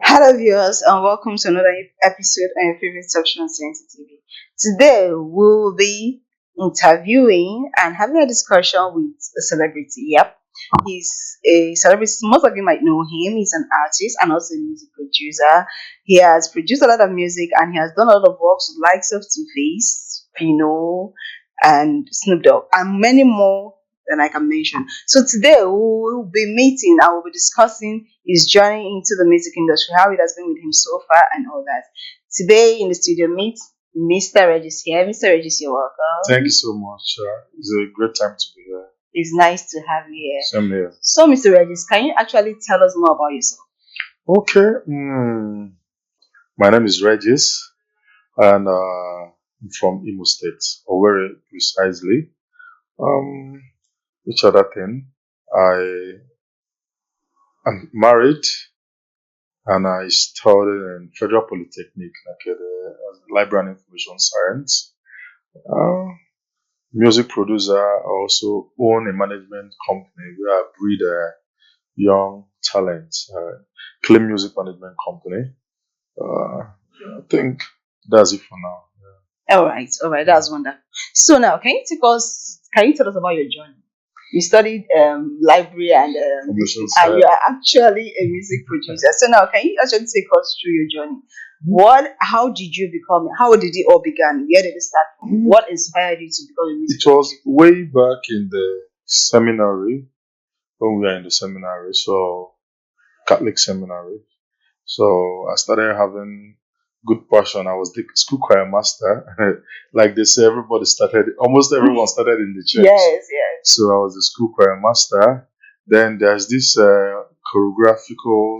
Hello, viewers, and welcome to another episode on your favorite section on Science TV. Today, we'll be interviewing and having a discussion with a celebrity. Yep, he's a celebrity. Most of you might know him. He's an artist and also a music producer. He has produced a lot of music and he has done a lot of works with likes of Two Face, Pino, and Snoop Dogg, and many more than I can mention. So today we'll be meeting and we'll be discussing his journey into the music industry, how it has been with him so far, and all that. Today in the studio, meet Mr. Regis here. Mr. Regis, you're Thank welcome. you so much. It's a great time to be here. It's nice to have you here. Same here. So, Mr. Regis, can you actually tell us more about yourself? Okay. My name is Regis, and I'm from Imo State, or very precisely. Um, which other thing? I am married, and I studied in Federal Polytechnic, like library and information science. Uh, Music producer. I also own a management company where I breed young talent. Clean music management company. I think that's it for now. All right, that's wonderful. So now, can you tell us about your journey? You studied library and this Information thing, and you science. are actually a music producer. So now, can you actually take us through your journey? How did you become? How did it all begin? Where did it start from? What inspired you to become a music It was producer? way back in the seminary when we were in the seminary, so Catholic seminary. So I started having good passion. I was the school choir master. Like they say, almost everyone started in the church. Yes, yes. So I was the school choir master. Then there's this choreographical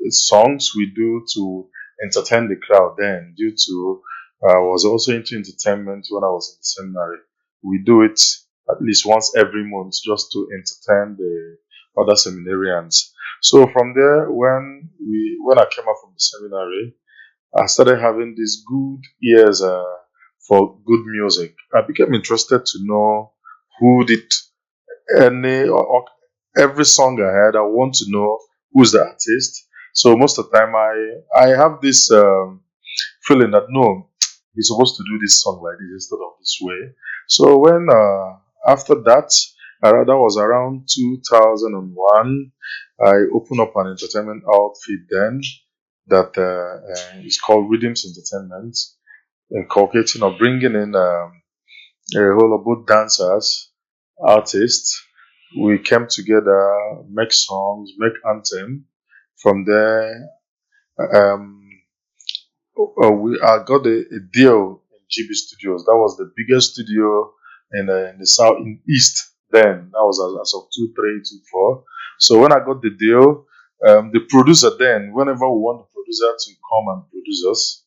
songs we do to entertain the crowd. Then, due to I was also into entertainment when I was in the seminary. We do it at least once every month just to entertain the other seminarians. So from there, when I came out from the seminary, I started having these good ears for good music. I became interested to know who did or every song I had. I want to know who's the artist. So most of the time, I have this feeling that no, he's supposed to do this song like this instead of this way. So when after that, that was around 2001. I opened up an entertainment outfit then that is called Rhythms Entertainment, inculcating or bringing in a whole of both dancers, artists. We came together, make songs, make anthem. From there, um, I got a deal in GB Studios. That was the biggest studio in the south in east. Then that was as of 2324. So when I got the deal, the producer then, whenever we want the producer to come and produce us,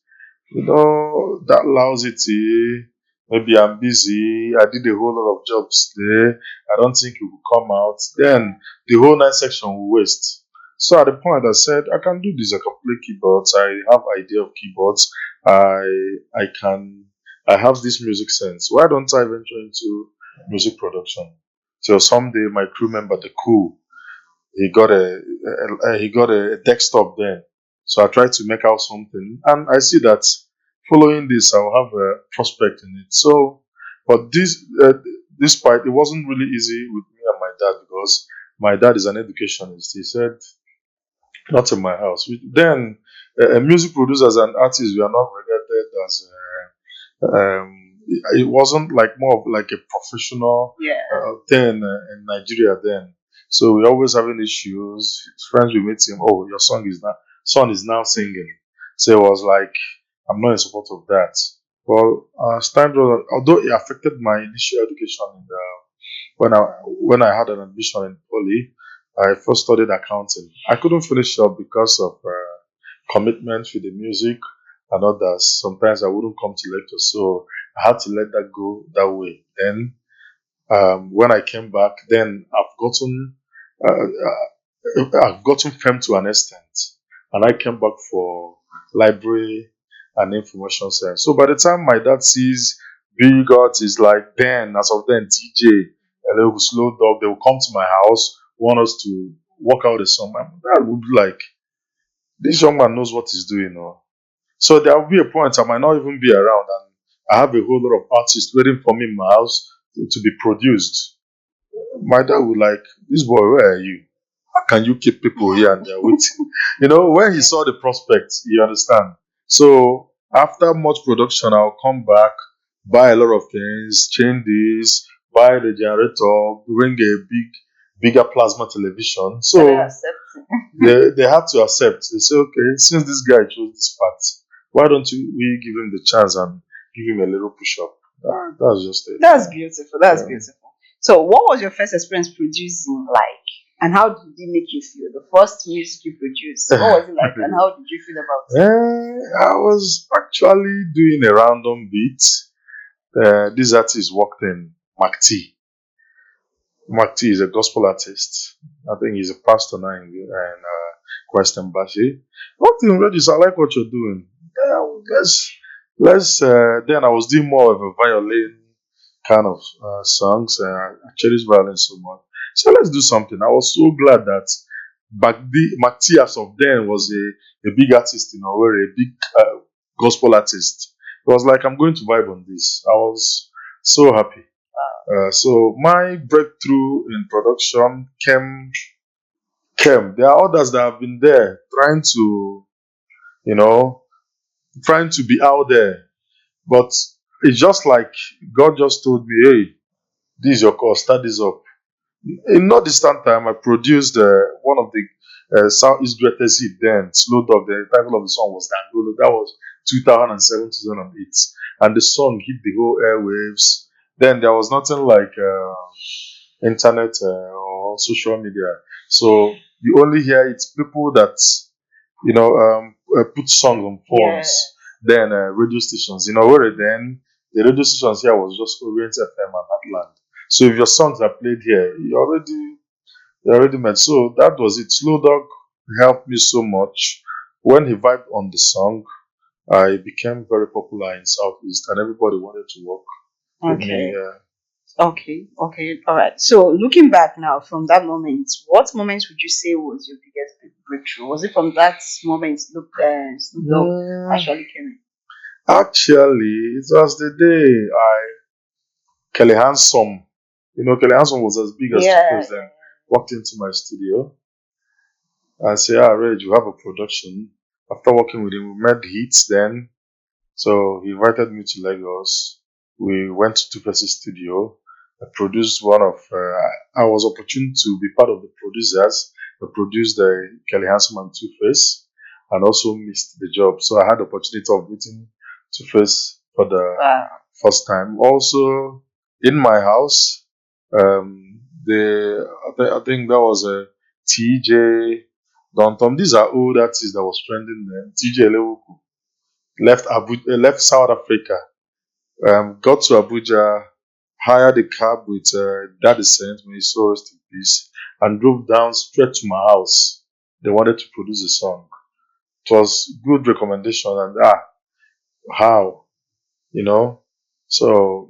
that lousy. Maybe I'm busy. I did a whole lot of jobs there. I don't think it will come out. Then the whole night section will waste. So at the point I said, I can do this. I can play keyboards. I have idea of keyboards. I I can I have this music sense. Why don't I venture into music production? So someday my crew member, the cool, he got a desktop then. So I tried to make out something, and I see that following this, I'll have a prospect in it. So, but this part, it wasn't really easy with me and my dad because my dad is an educationist. He said, "Not in my house." Then, music producers and artists, we are not regarded as. It wasn't like more of like a professional Yeah. thing in Nigeria then. So we always having issues. Friends will meet him. Oh, your son is now singing. So it was like I'm not in support of that. Well, as time goes on, although it affected my initial education in the when I had an admission in poly, I first studied accounting. I couldn't finish up because of commitments with the music and others. Sometimes I wouldn't come to lecture, so I had to let that go that way. Then when I came back, then I've gotten firm to an extent, and I came back for library and information science. So by the time my dad sees big artists like then, as of then, TJ, a little slow dog, they will come to my house, want us to work out a song. My dad would be like, This young man knows what he's doing. Oh. So there will be a point I might not even be around, and I have a whole lot of artists waiting for me in my house to be produced. My dad would like, this boy, where are you? How can you keep people here and they're waiting? When he saw the prospect, you understand. So after much production, I'll come back, buy a lot of things, change this, buy the generator, bring a bigger plasma television. So they So accept. they have to accept. They say, okay, since this guy chose this part, why don't we give him the chance and give him a little push up? That's just it. That's beautiful. That's Yeah. beautiful. So, what was your first experience producing like, and how did it make you feel? The first music you produced, what was it like, and how did you feel about it? I was actually doing a random beat. This artist worked in McT. McT is a gospel artist. I think he's a pastor now in Western Bashi. Worked in Regis. I like what you're doing. Yeah, let's. Then I was doing more of a violin kind of songs. I cherish violin so much. So let's do something. I was so glad that McT as of then was a big artist, or a big gospel artist. It was like I'm going to vibe on this. I was so happy. So my breakthrough in production came. There are others that have been there you know, trying to be out there, but it's just like God just told me, "Hey, this is your course. Start this up." In not distant time, I produced one of the Southeast greatest hit then, Slow Dog. The title of the song was Dangolo. That was 2007, 2008. And the song hit the whole airwaves. Then there was nothing like internet or social media. So you only hear it people that, put songs on phones, then radio stations. Where then the radio stations here was just Orient FM and Heartland. So if your songs are played here, you already met. So that was it. Slow Dog helped me so much. When he vibed on the song, I became very popular in Southeast, and everybody wanted to work with me. Okay. Yeah. Okay, all right. So, looking back now from that moment, what moment would you say was your biggest breakthrough? Was it from that moment Snoop Dogg actually came in? Actually, it was the day Kelly Handsome, Kelly Handsome was as big as Yeah. Two then walked into my studio and said, Reg, you have a production. After working with him, we made hits then. So he invited me to Lagos. We went to Two-Face's studio. I produced I was opportune to be part of the producers. I produced Kelly Handsome and Two-Face and also missed the job. So I had the opportunity of meeting Two-Face for the Wow. first time. Also, in my house, I think that was a TJ Don Tom. These are old artists that was trending then. TJ Lewu left South Africa, got to Abuja, hired a cab with Daddy Saint, may his soul rest in peace, and drove down straight to my house. They wanted to produce a song. It was good recommendation, and how, you know? So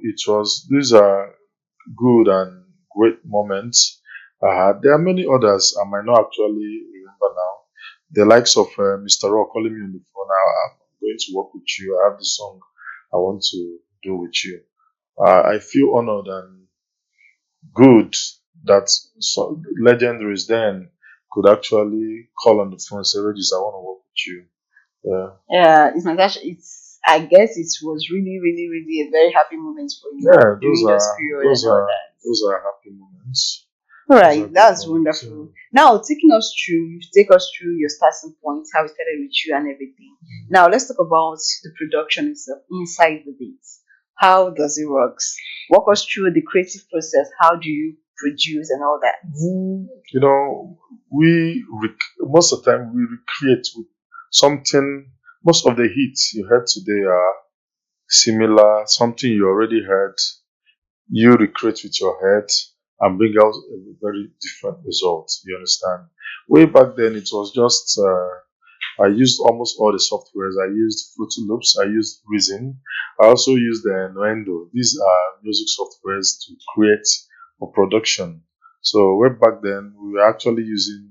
these are good and great moments I had. There are many others I might not actually remember now. The likes of Mr. Rock calling me on the phone. I'm going to work with you. I have this song I want to do with you. I feel honored and good that legendaries then could actually call on the phone and say, Regis, I want to work with you. Yeah. Yeah, it's Natasha. I guess it was really, really, really a very happy moment for you Yeah, during those period those and all are that. those are happy moments. All Those are right, good that's moments. wonderful. Now, you take us through your starting point, how it started with you and everything. Now, let's talk about the production itself inside the beats. How does it work? Walk us through the creative process. How do you produce and all that? You know, most of the time we recreate with something. Most of the hits you heard today are similar, something you already heard. You recreate with your head and bring out a very different result. You understand? Way back then, it was just I used almost all the softwares. I used Fruity Loops. I used Reason. I also used the Nuendo. These are music softwares to create for production. So way back then, we were actually using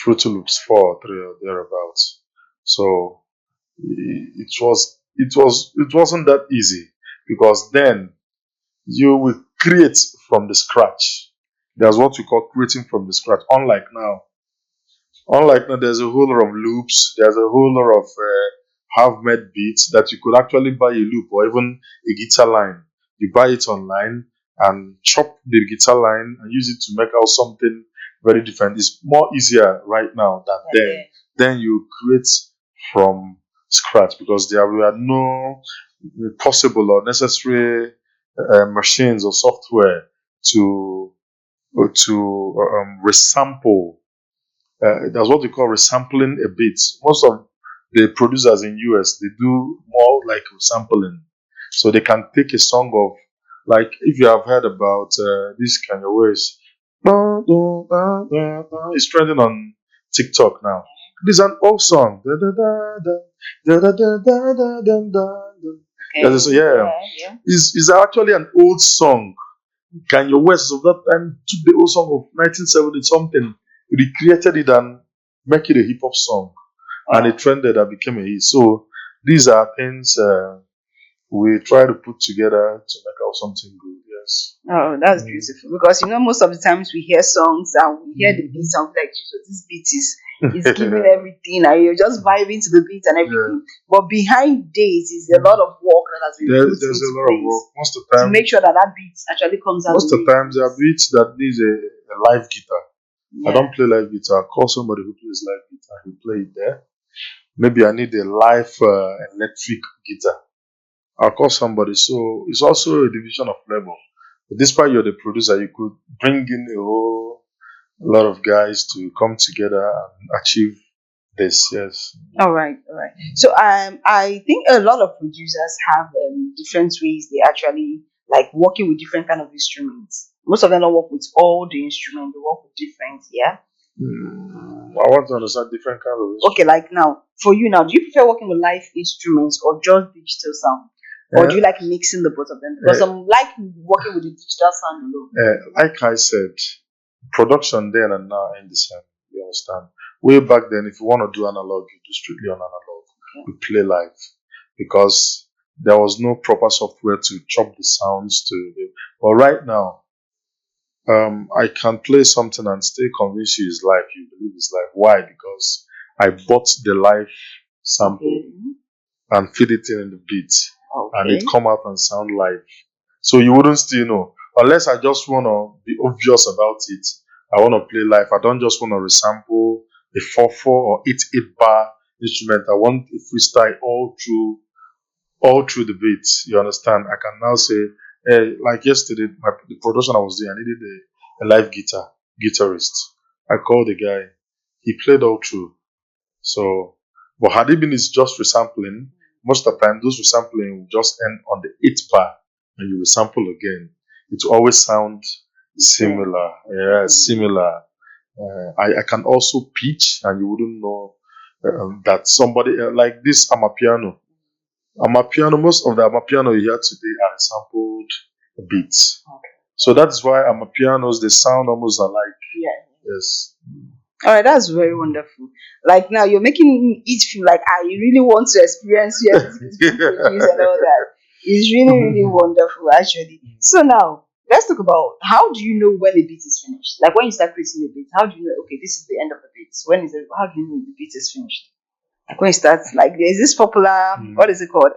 Fruity Loops 4 or 3 or thereabouts. So it wasn't that easy because then you will create from the scratch. There's what we call creating from the scratch. Unlike now, there's a whole lot of loops. There's a whole lot of half-made beats that you could actually buy a loop or even a guitar line. You buy it online and chop the guitar line and use it to make out something very different. It's more easier right now than then. Then you create from scratch because there were no possible or necessary machines or software to resample. That's what we call resampling a beat. Most of the producers in US they do more like resampling, so they can take a song of like if you have heard about this kind of ways, it's trending on TikTok now. This is an old song. Yeah, is actually an old song. Kanye West of that time took the old song of 1970 something, recreated it and make it a hip hop song, and it trended and became a hit. So these are things we try to put together to make out something good. Yes. Oh, that's beautiful. Because most of the times we hear songs and we hear the beats and we're like, "Jesus, this beat is giving everything," and you're just vibing to the beat and everything. But behind this is a lot of work that has been put There's a into lot of place work. Most of the to time, make sure that that beat actually comes out. most of the times there are beats that needs a live guitar. I don't play live guitar. I call somebody who plays live guitar. He play it there. Maybe I need a live electric guitar. I'll call somebody. So it's also a division of labor. Despite you're the producer, you could bring in a whole lot of guys to come together and achieve this. Yes. All right, all right. So I think a lot of producers have different ways they actually like working with different kind of instruments. Most of them don't work with all the instruments; they work with different. Yeah. I want to understand different kind of Okay, like now for you now, do you prefer working with live instruments or just digital sound, or do you like mixing the both of them? Because some like working with the digital sound alone. like I said, production then and now ain't the same. You understand? Way back then, if you want to do analog, you do strictly on analog. You play live because there was no proper software to chop the sounds to. But right now, I can play something and still convince you it's live. You believe it's live. Why? Because I bought the live sample and feed it in the beat, and it come out and sound live. So you wouldn't still know unless I just want to be obvious about it. I want to play live. I don't just want to resample a 4/4 or 8/8 bar instrument. I want a freestyle all through the beat. You understand? I can now say, hey, like yesterday, the production I was doing, I needed a live guitarist. I called the guy. He played all through. So, but had it been it's just resampling, most of the time those resampling will just end on the 8th bar and you resample again. It will always sound similar. Yeah, similar. I can also pitch and you wouldn't know that somebody like this Amapiano. Amapiano, most of the Amapiano you hear today are sampled beats. So that's why Amapianos, they sound almost alike. Yeah. Yes. All right, that's very wonderful. Like now, you're making it feel like I really want to experience you everything is being produced and all that. It's really, really wonderful, actually. So now, let's talk about how do you know when a beat is finished? Like when you start creating a beat, how do you know? Okay, this is the end of the beat. When is it? How do you know the beat is finished? Like when you start, like there's this popular, what is it called?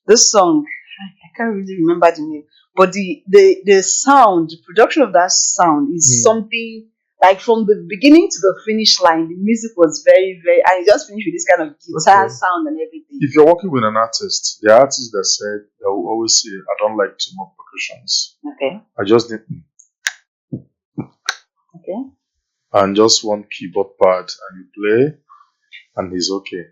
This song. I can't really remember the name, but the sound, the production of that sound is something like from the beginning to the finish line, the music was very, very. I just finished with this kind of guitar sound and everything. If you're working with an artist, the artist that said they will always say, "I don't like too much percussions. Okay. I just need Okay. and just one keyboard pad, and you play, and he's okay."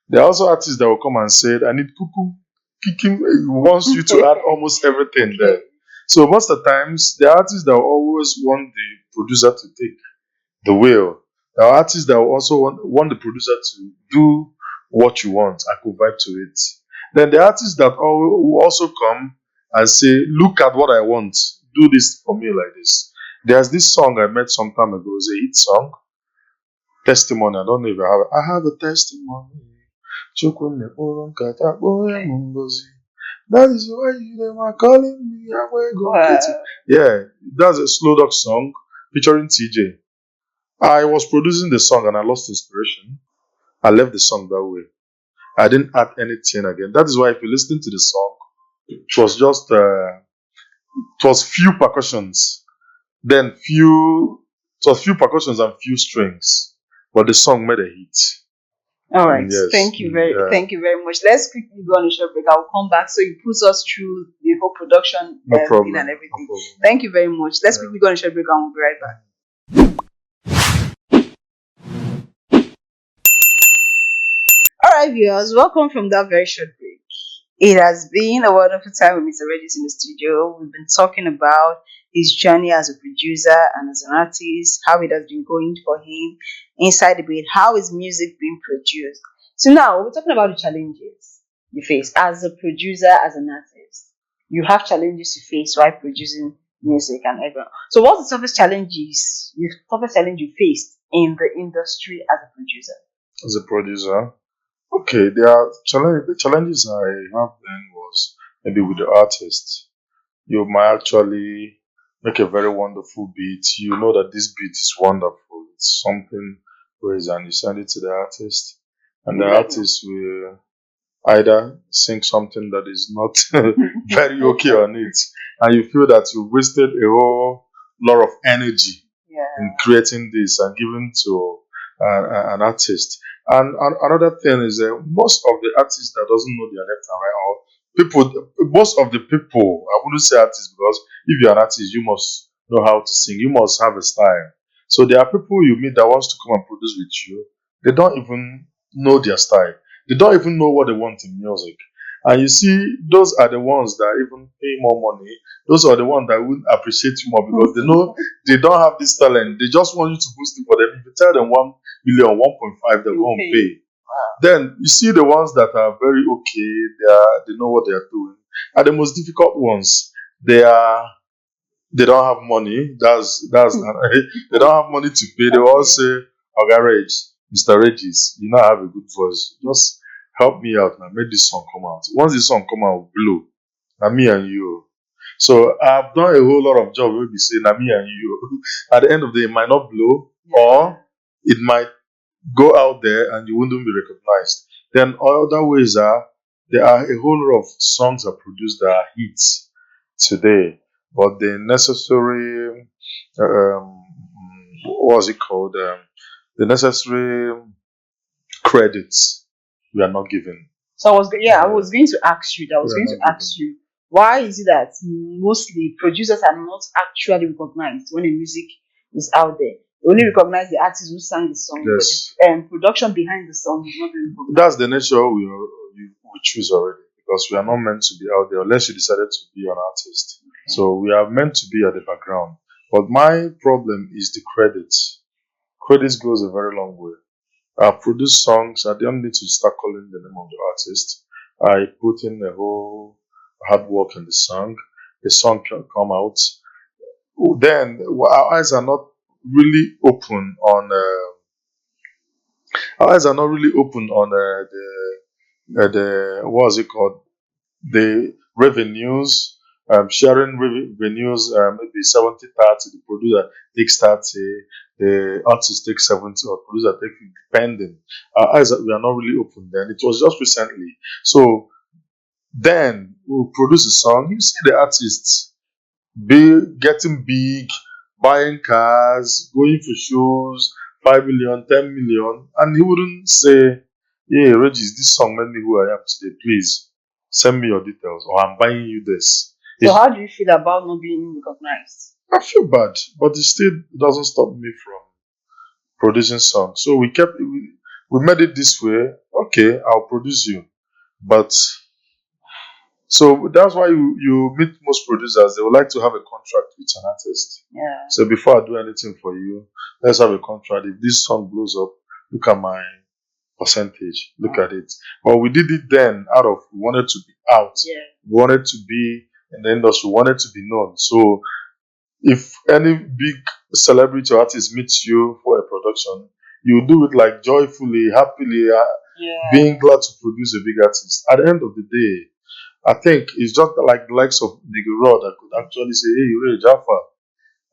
There are also artists that will come and say, "I need kuku." Kicking wants you to add almost everything there. So most of the times, the artists that will always want the producer to take the wheel. There are artists that will also want the producer to do what you want and could vibe to it. Then the artists that will also come and say, "Look at what I want. Do this for me like this." There's this song I made some time ago. It's a hit song. Testimony. I don't know if I have. I have a testimony. Chukwu nekporo nkata kpọọ ya m ngozi. That is why them are calling me. I'm going to go get it. Yeah, that's a slow dog song featuring TJ. I was producing the song and I lost inspiration. I left the song that way. I didn't add anything again. That is why if you listen to the song, it was just it was few percussions, then it was few percussions and few strings, but the song made a hit. All right. Yes. Thank you very much. Let's quickly go on a short break. I'll come back so you put us through the whole production No problem. thing and everything. No problem. Thank you very much. Let's quickly go on a short break and we'll be right back. All right, viewers, welcome from that very short break. It has been a wonderful time with Mr. Regis in the studio. We've been talking about his journey as a producer and as an artist, how it has been going for him inside the bit, how is music being produced. So now we're talking about the challenges you face as a producer, as an artist. You have challenges to face while producing music and everything. So what's the toughest challenge you faced in the industry as a producer? As a producer, okay, the challenges I have then was maybe with the artist. You might actually make a very wonderful beat. You know that this beat is wonderful. It's something praise and you send it to the artist, and the artist will either sing something that is not very okay on it, and you feel that you wasted a whole lot of energy in creating this and giving to an artist. And another thing is that most of the artists that doesn't know their left and right, or people, most of the people, I wouldn't say artists because if you're an artist, you must know how to sing. You must have a style. So there are people you meet that wants to come and produce with you. They don't even know their style. They don't even know what they want in music. And you see, those are the ones that even pay more money. Those are the ones that will appreciate you more because they know they don't have this talent. They just want you to boost it for them. If you tell them 1 million, 1.5, they're going to pay. Then you see the ones that are very okay. They know what they are doing. And the most difficult ones, they don't have money. They don't have money to pay. They all say, "Okay, Mr. Regis, you know I have a good voice. Just help me out now. Make this song come out. Once this song come out, blow. Now me and you." So I've done a whole lot of job where we say, "Now me and you." At the end of the day, it might not blow, or it might go out there and you wouldn't be recognized. Then other ways there are a whole lot of songs that produced that are hits today, but the necessary what's it called? The necessary credits we are not given. So I was going to ask you. Why is it that mostly producers are not actually recognized when the music is out there? They only recognize the artist who sang the song, Yes. but the production behind the song is not being recognized. That's the nature we choose already because we are not meant to be out there unless you decided to be an artist. So we are meant to be at the background. But my problem is the credits. Credits goes a very long way. I produce songs. I don't need to start calling the name of the artist. I put in a whole hard work in the song. The song can come out. Then our eyes are not really open on. Our eyes are not really open on the what's it called? The revenues. Sharing revenues, maybe 70-30. The producer takes 30, the artist takes 70, or producer takes 50, depending. Our eyes we are not really open then. It was just recently. So then we'll produce a song. You see the artists getting big, buying cars, going for shows, 5 million, 10 million, and he wouldn't say, "Yeah, Regis, this song made me who I am today. Please send me your details, or I'm buying you this." So how do you feel about not being recognized? I feel bad, but it still doesn't stop me from producing songs. So we made it this way. Okay, I'll produce you, but so that's why you meet most producers. They would like to have a contract with an artist. Yeah. So before I do anything for you, let's have a contract. If this song blows up, look at my percentage. Look at it. But we did it then out of we wanted to be out. Yeah. We wanted to be in the industry. We wanted to be known. So if any big celebrity or artist meets you for a production, You do it like joyfully, happily, Yeah. being glad to produce a big artist. At the end of the day, I think it's just like the likes of Nigga Rod that could actually say, hey, Ray Jaffa,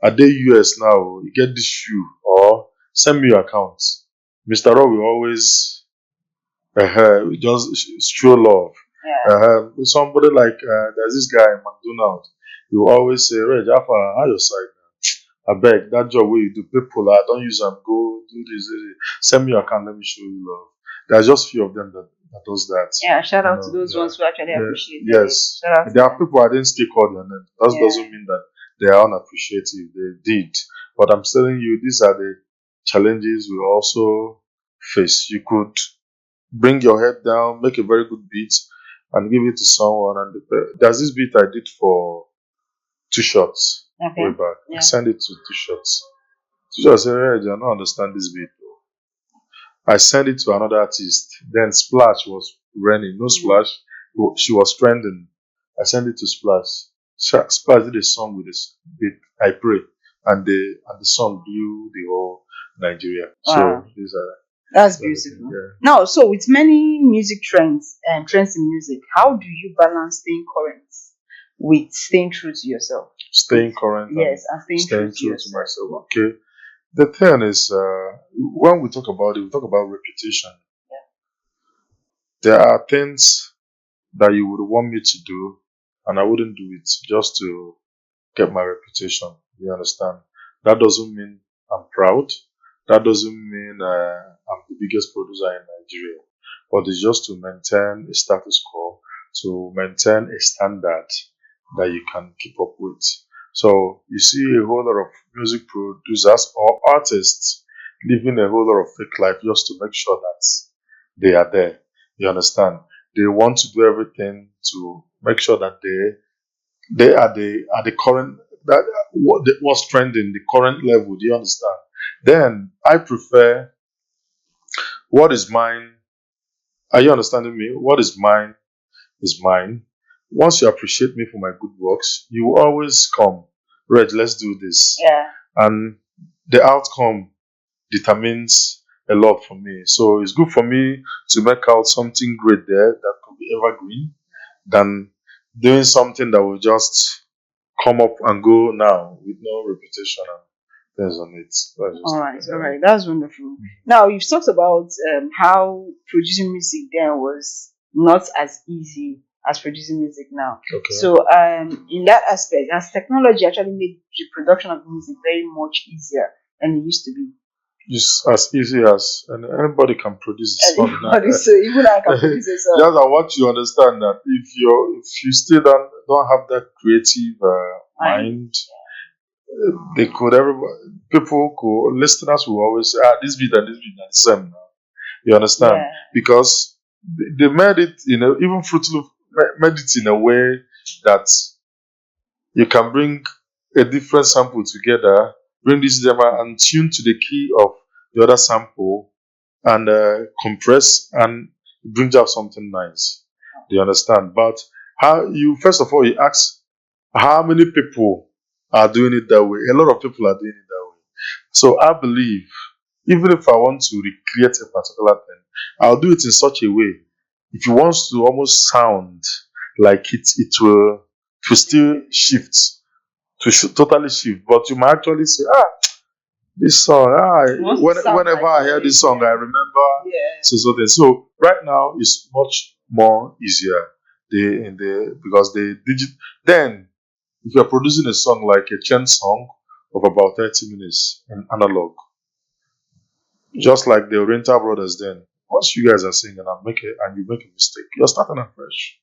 I dey US now, you get this shoe, or send me your account. Mr. Rod will always just show love. Yeah. Somebody like, there's this guy, McDonald, he will always say, Ray Jaffa, how your side? I beg, that job where you do people, I don't use them, go do this, send me your account, let me show you love. There's just few of them that does that. Yeah. Shout out to No, those yeah. ones who actually Yeah, appreciate it. yes. Shout out to There are them. people I didn't still call their name. That Yeah. doesn't mean that they are unappreciative. They did. But I'm telling you, these are the challenges we also face. You could bring your head down, make a very good beat, and give it to someone. And there's this beat I did for Two Shots way Okay. back. I Yeah. sent it to Two Shots. Two Shots said, hey, I don't understand this beat. I sent it to another artist. Then Splash was running. No Splash. She was trending. I sent it to Splash. Splash did a song with this beat, I Pray. And the song blew the whole Nigeria. So Wow. these are That's the things, beautiful. yeah. Now, so with many music trends and trends in music, how do you balance staying current with staying true to yourself? Staying current and Yes, and staying true staying to true to yourself. myself. Okay. The thing is, when we talk about it, we talk about reputation. There are things that you would want me to do, and I wouldn't do it just to get my reputation. You understand? That doesn't mean I'm proud. That doesn't mean I'm the biggest producer in Nigeria. But it's just to maintain a status quo, to maintain a standard that you can keep up with. So you see a whole lot of music producers or artists living a whole lot of fake life just to make sure that they are there. You understand? They want to do everything to make sure that they are the current that what's trending, the current level. Do you understand? Then I prefer what is mine. Are you understanding me? What is mine is mine. Once you appreciate me for my good works, you will always come. Reg, let's do this. Yeah. And the outcome determines a lot for me. So it's good for me to make out something great there that could be evergreen than doing something that will just come up and go now with no reputation and things on it. That's All just right, it. all right, that's wonderful. Now you've talked about how producing music then was not as easy as producing music now. Okay. So in that aspect, has technology actually made the production of music very much easier than it used to be? Just as easy as and anybody can produce a song now. Anybody, so even I can produce a song. Just I want you to understand that if you still don't have that creative mind, they could everybody people could listeners will always say, this beat and this beat are the same now. You understand? Yeah. Because they made it even Fruit Loop made it in a way that you can bring a different sample together, bring this together and tune to the key of the other sample and compress and it brings out something nice. Do you understand? But how you first of all you ask how many people are doing it that way? A lot of people are doing it that way. So I believe even if I want to recreate a particular thing, I'll do it in such a way. If you want to almost sound like it will still shift totally shift. But you might actually say, this song, whenever I hear this song, I remember so thing. So right now it's much more easier. Because the digit then if you're producing a song like a chain song of about 30 minutes in analog, just like the Oriental Brothers, then once you guys are singing and you make a mistake, you're starting afresh.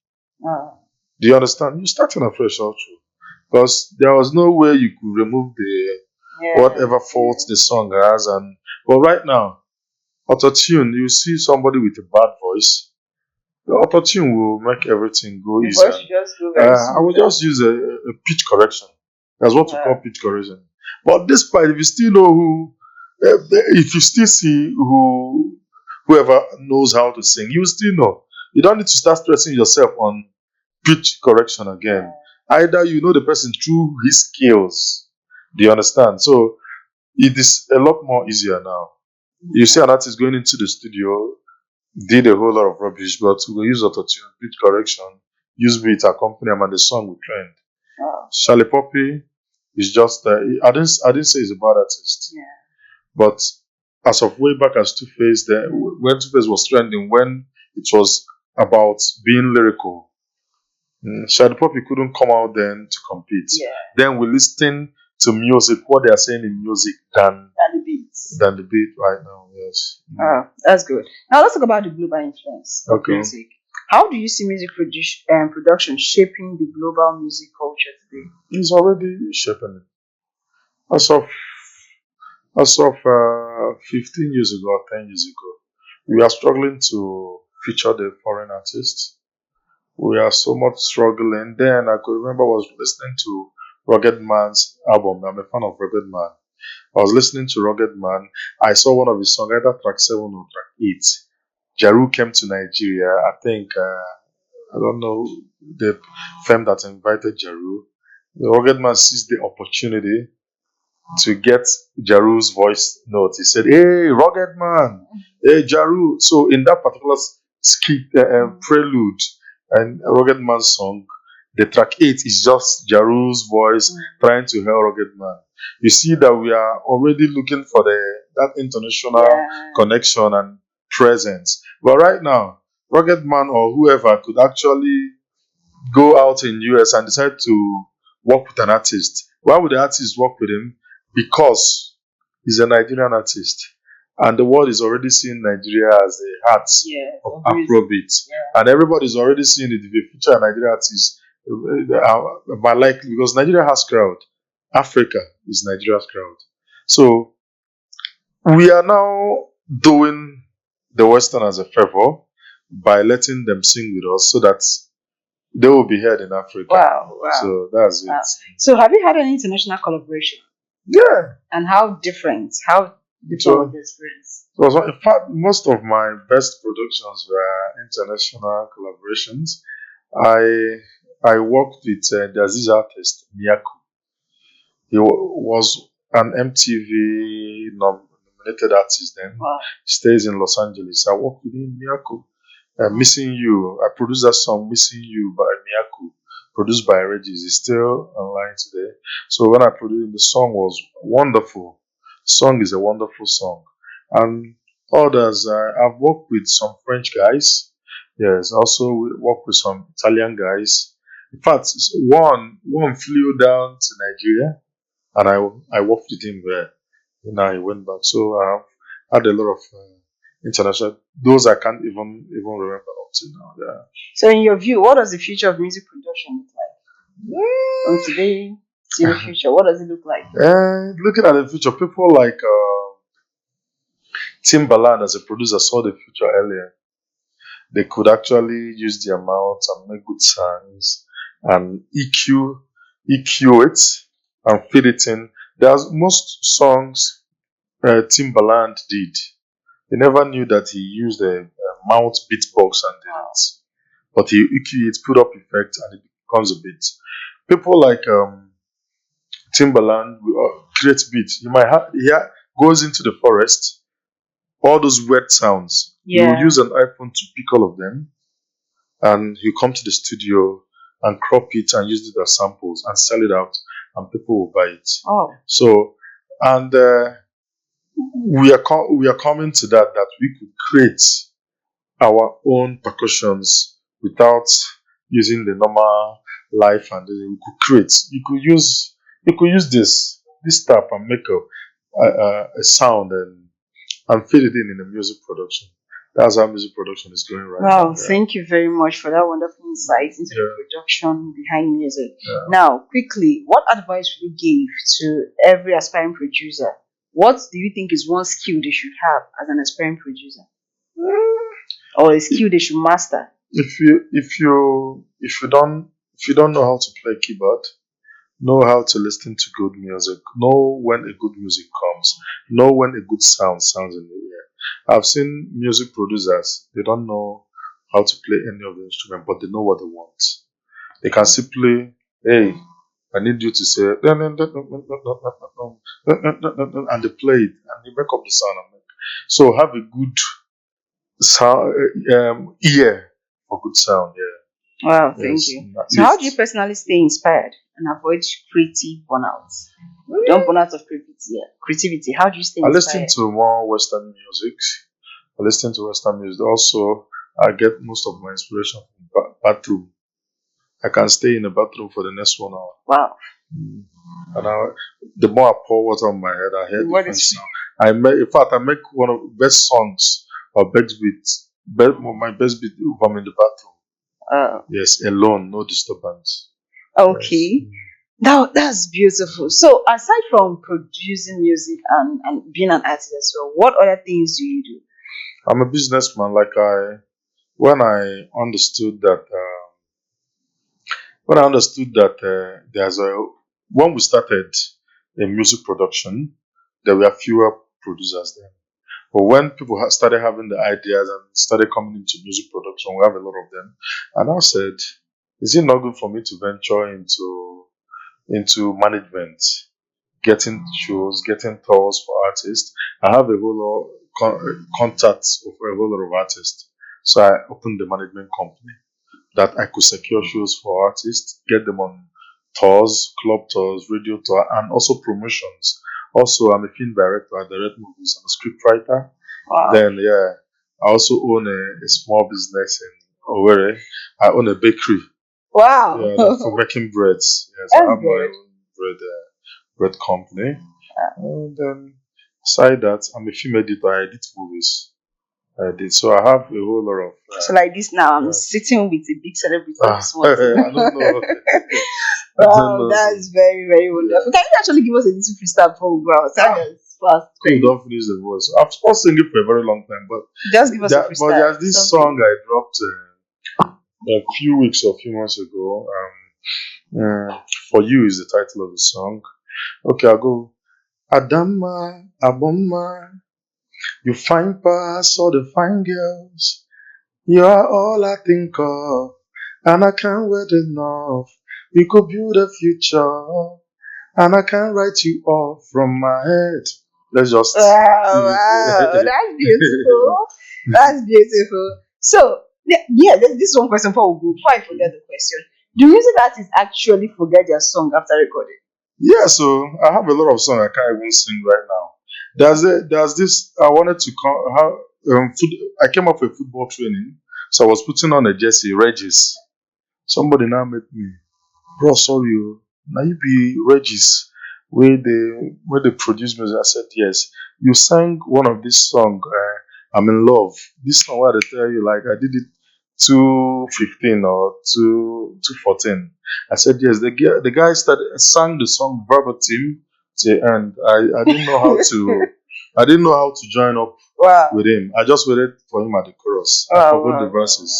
Do you understand? You're starting afresh also. Because there was no way you could remove the whatever fault the song has but right now, auto-tune, you see somebody with a bad voice, the auto-tune will make everything go easy. I will just use a pitch correction. That's what we call pitch correction. But despite if you still know if you still see whoever knows how to sing, you still know. You don't need to start stressing yourself on pitch correction again. Either you know the person through his skills. Do you understand? So it is a lot more easier now. You see an artist going into the studio, did a whole lot of rubbish, but we will use autotune, beat correction, use beat, accompany him, and the song will trend. Oh, Charlie Poppy is just, I didn't say he's a bad artist, yeah. but as of way back as Two Face, when Two Face was trending, when it was about being lyrical, Shadi Poppy couldn't come out then to compete. Yeah. Then we listen to music, what they are saying in music Than the beats. than the beat right now. Yes. Oh, that's good. Now let's talk about the global influence of Okay. music. How do you see music production shaping the global music culture today? It's already shaping it. As of 15 years ago or 10 years ago, we are struggling to feature the foreign artists. We are so much struggling. Then I could remember I was listening to Rugged Man's album. I'm a fan of Rugged Man. I was listening to Rugged Man. I saw one of his songs, either track 7 or track 8. Jaru came to Nigeria. I think, I don't know the firm that invited Jaru. The Rugged Man seized the opportunity to get Jaru's voice note. He said, "Hey, Rugged Man, hey, Jaru." So in that particular skit, prelude and Rugged Man's song, the track 8 is just Jaru's voice trying to help Rugged Man. You see that we are already looking for that international connection and presence. But right now, Rugged Man or whoever could actually go out in US and decide to work with an artist. Why would the artist work with him? Because he's a Nigerian artist. And the world is already seeing Nigeria as the heart of Afrobeat. Yeah. And everybody's already seeing it. If you feature a Nigerian artist, but likely because Nigeria has crowd. Africa is Nigeria's crowd. So we are now doing the Westerners a favor by letting them sing with us so that they will be heard in Africa. Wow. So that's it. So have you had any international collaboration? Yeah. And how different? How different was the experience? So, in fact, most of my best productions were international collaborations. I worked with there's this artist, Miyaku. He was an MTV nominated artist then. Wow. He stays in Los Angeles. I worked with him, Miyaku. Missing You. I produced that song, Missing You by Miyaku, produced by Regis. It's still online today. So when I produced it, the song was wonderful. Song is a wonderful song. And others, I've worked with some French guys. Yes, also worked with some Italian guys. In fact, one flew down to Nigeria, and I worked with him there. And I went back. So I've had a lot of international. Those I can't even remember up to now. Yeah. So in your view, what does the future of music production look like? From today to the future, what does it look like? Looking at the future, people like Timbaland as a producer saw the future earlier. They could actually use the amount and make good songs and EQ it and fit it in. There's most songs Timbaland did. They never knew that he used a mouth beatbox and did it. But he EQ it, put up effect, and it becomes a beat. People like Timbaland create beats. You might have goes into the forest, all those weird sounds. You will use an iPhone to pick all of them, and you come to the studio and crop it and use it as samples and sell it out, and people will buy it. Oh. So, and we are coming to that we could create our own percussions without using the normal life, and we could create. You could use this tap and make a sound and fit it in a music production. That's how music production is going right now. Wow, thank you very much for that wonderful insight into the production behind music. Now, quickly, what advice would you give to every aspiring producer? What do you think is one skill they should have as an aspiring producer? Or a skill they should master? If you don't know how to play keyboard, know how to listen to good music, know when a good music comes, know when a good sounds in the ear. I've seen music producers, they don't know how to play any of the instrument, but they know what they want. They can simply, hey, I need you to say, and they play it, and they make up the sound. So have a good sound, ear for good sound. Yeah. Wow, thank Yes. you. At So, how do you least personally stay inspired and avoid creative burnout? Don't burn out of creativity. Yeah. Creativity. How do you stay I listen inspired? to more Western music. I listen to Western music. Also, I get most of my inspiration from bathroom. I can stay in the bathroom for the next 1 hour. Wow. Mm. And the more I pour water on my head, I hear What different is? sound. In fact, I make one of the best songs or best beats. My best beat if I'm in the bathroom. Uh, Yes, alone, no disturbance. Yes. okay. Now that's beautiful. So, aside from producing music and being an artist as well, what other things do you do? I'm a businessman. When I understood that, when I understood that when we started a music production, there were fewer producers then. But when people started having the ideas and started coming into music production, we have a lot of them. And I said, is it not good for me to venture into management, getting shows, getting tours for artists? I have a whole lot contacts of a whole lot of artists. So I opened the management company that I could secure shows for artists, get them on tours, club tours, radio tour, and also promotions. Also, I'm a film director. I direct movies. I'm a scriptwriter. Wow. Then, yeah, I also own a small business in Owerri. I own a bakery. Wow. Yeah, for making breads. Yes, I That's have my good. own bread company. And then, aside that, I'm a film editor. I edit movies. I did. So I have a whole lot of. So, like this now, I'm Yeah. sitting with a big celebrity of Ah, this one thing. I don't know. I don't Wow, know. that's very, very Yeah. wonderful. Can you actually give us a little freestyle before we go out? Tell Ah, us fast, you quick. don't finish the voice. I've been singing for a very long time, but Just give us a freestyle. there's this Something. song I dropped a few weeks or a few months ago. For you is the title of the song. Okay, I'll go. Adama, Aboma, you fine pass all the fine girls. You are all I think of, and I can't wait enough. We could build a future, and I can't write you off from my head. Let's just. Wow, wow, that's beautiful. That's beautiful. So, yeah, there's this one question before we go. Before I forget the question, do music artists actually forget their song after recording? Yeah, so I have a lot of songs I can't even sing right now. There's this I wanted to come how I came up with football training, so I was putting on a jersey, Regis. Somebody now met me, bro. Sorry, oh, now you be Regis. Where they produce music. I said yes. You sang one of this song. I'm in love. This song where they tell you like I did it 2:15 or 2:14. I said yes. The guy sang the song verbatim to the end. I didn't know how to I didn't know how to join up Wow. with him. I just waited for him at the chorus. I Wow, forgot the wow, wow. verses.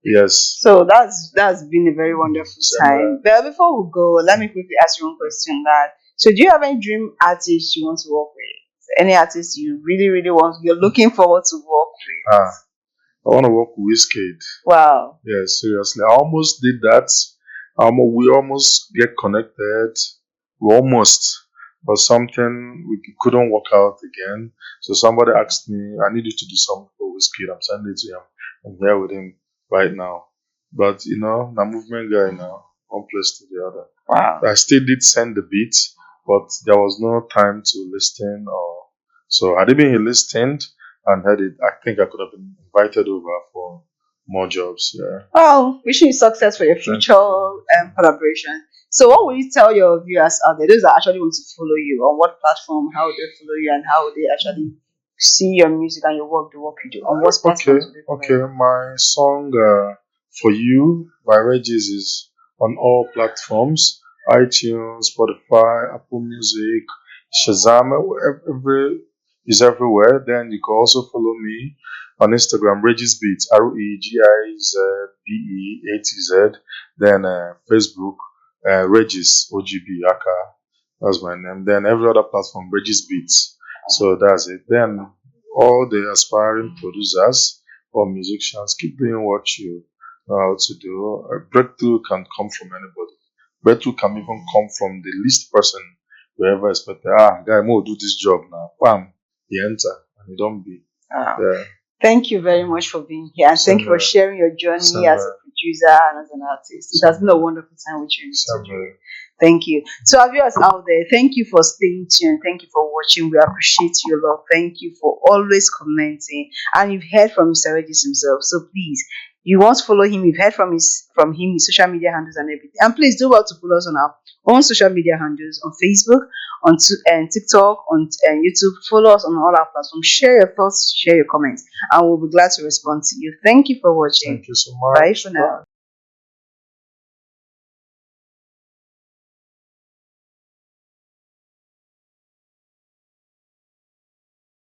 Yes. So that's been a very wonderful Same time. But before we go, let me quickly ask you one question. That so, do you have any dream artist you want to work with? Any artist you really, really want? You're looking forward to work with? Ah, I want to work with Wizkid. Wow. Yeah, seriously. I almost did that. We almost get connected. We almost, but something we couldn't work out again. So somebody asked me, I need you to do something for Wizkid. I'm sending it to him. I'm here with him right now. But the movement guy now, one place to the other. Wow. I still did send the beat, but there was no time to listen or so had it been he listened and had it, I think I could have been invited over for more jobs. Yeah. Well, wishing you success for your Thank future you. collaboration. So, what will you tell your viewers out there, those that actually want to follow you, on what platform, how they follow you, and how they actually see your music and your work, the work you do, on what Okay, platforms do they follow okay. you? My song For You by Regis is on all platforms: iTunes, Spotify, Apple Music, Shazam, every is everywhere. Then you can also follow me on Instagram, Regis Beats, REGIZBE80Z. Then Facebook, Regis OGB Aka. That's my name. Then every other platform, Regis Beats. So that's it. Then all the aspiring producers or musicians, keep doing what you know how to do. A breakthrough can come from anybody. Breakthrough can even come from the least person you ever expected. Ah, guy, mo do this job now. Bam, he enter and don't be. Uh, Yeah. Thank you very much for being here, and thank Same you for sharing your journey same as a producer and as an artist. It has been a wonderful time with you in the studio. same Thank you. So, our viewers out there, thank you for staying tuned. Thank you for watching. We appreciate your love. Thank you for always commenting. And you've heard from Mr. Regis himself. So, please, you want to follow him. You've heard his social media handles and everything. And please do well to follow us on our own social media handles on Facebook, and TikTok, on YouTube. Follow us on all our platforms. Share your thoughts, share your comments, and we'll be glad to respond to you. Thank you for watching. Thank you so Bye much. for now.